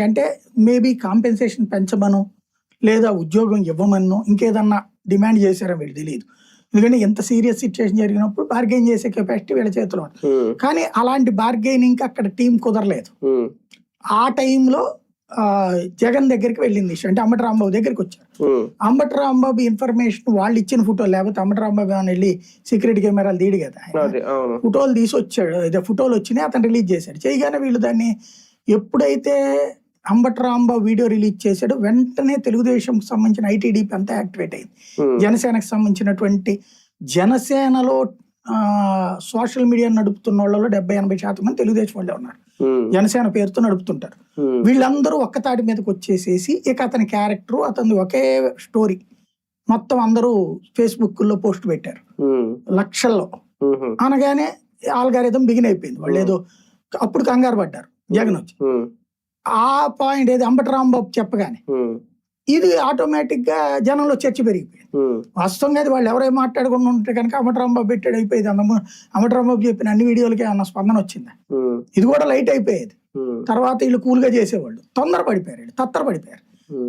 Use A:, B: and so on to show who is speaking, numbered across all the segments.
A: అంటే maybe compensation పెంచమను లేదా ఉద్యోగం ఇవ్వమను ఇంకేదన్నా డిమాండ్ చేశారో వీళ్ళు తెలియదు. ఎందుకంటే ఎంత సీరియస్ సిచ్యువేషన్ జరిగినప్పుడు బార్గెయిన్ చేసే కెపాసిటీ వీళ్ళ చేతిలో ఉంది. కానీ అలాంటి బార్గెయినింగ్ అక్కడ టీం కుదరలేదు. ఆ టైంలో జగన్ దగ్గరికి వెళ్ళింది అంటే అంబటి రాంబాబు దగ్గరికి వచ్చారు. అంబటి రాంబాబు ఇన్ఫర్మేషన్ వాళ్ళు ఇచ్చిన ఫోటోలు, లేకపోతే అంబటి రాంబాబు ఏమైనా వెళ్ళి సీక్రెట్ కెమెరాలు తీయడు కదా, ఫోటోలు తీసి వచ్చాడు. ఫోటోలు వచ్చినాయి, అతను రిలీజ్ చేశాడు. చేయగానే వీళ్ళు దాన్ని ఎప్పుడైతే అంబటి రాంబాబు వీడియో రిలీజ్ చేశాడు వెంటనే తెలుగుదేశం సంబంధించిన ఐటీడీపీ అంతా యాక్టివేట్ అయింది. జనసేనకు సంబంధించినటువంటి జనసేనలో సోషల్ మీడియా నడుపుతున్న వాళ్ళలో 70-80% మంది తెలుగుదేశం వాళ్ళే ఉన్నారు. జనసేన పేరుతో నడుపుతుంటారు. వీళ్ళందరూ ఒక్కతాటి మీదకి వచ్చేసేసి ఇక అతని క్యారెక్టర్, అతని ఒకే స్టోరీ మొత్తం అందరూ ఫేస్బుక్ లో పోస్ట్ పెట్టారు లక్షల్లో. అనగానే ఆల్గారిథం బిగిన్ అయిపోయింది. వాళ్ళు ఏదో అప్పుడు కంగారు పడ్డారు జగన్ వచ్చి. ఆ పాయింట్ ఏది అంబటి రాంబాబు చెప్పగానే ఇది ఆటోమేటిక్ గా జనంలో చర్చ పెరిగిపోయింది. వాస్తవంగా అది వాళ్ళు ఎవరైనా మాట్లాడుకుని ఉంటే కనుక అంబటి రాంబాబు పెట్టాడు అయిపోయింది. అంబటి రాంబాబు చెప్పిన అన్ని వీడియోలకి ఏమన్నా స్పందన వచ్చిందా? ఇది కూడా లైట్ అయిపోయేది. తర్వాత వీళ్ళు కూల్ గా చేసేవాళ్ళు తొందరపడిపోయారు,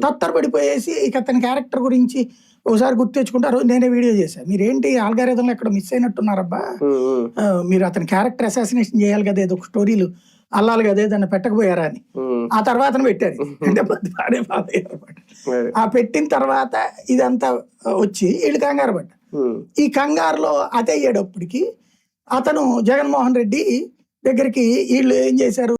A: తత్తరపడిపోయేసి ఇక అతని క్యారెక్టర్ గురించి ఒకసారి గుర్తు తెచ్చుకుంటారు. నేనే వీడియో చేశాను, మీరేంటి ఆల్గారిథంలో ఎక్కడ మిస్ అయినట్టున్నారబ్బా, మీరు అతని క్యారెక్టర్ అసాసినేషన్ చేయాలి కదా, ఏదో స్టోరీలు అల్లాలి కదా, దాన్ని పెట్టకపోయారా అని ఆ తర్వాత పెట్టారు. అంటే బాగానే అనమాట. ఆ పెట్టిన తర్వాత ఇదంతా వచ్చి వీళ్ళు కంగారు పడ్డారు. ఈ కంగారులో అదే అయ్యేటప్పటికి అతను జగన్మోహన్ రెడ్డి దగ్గరికి వీళ్ళు ఏం చేశారు,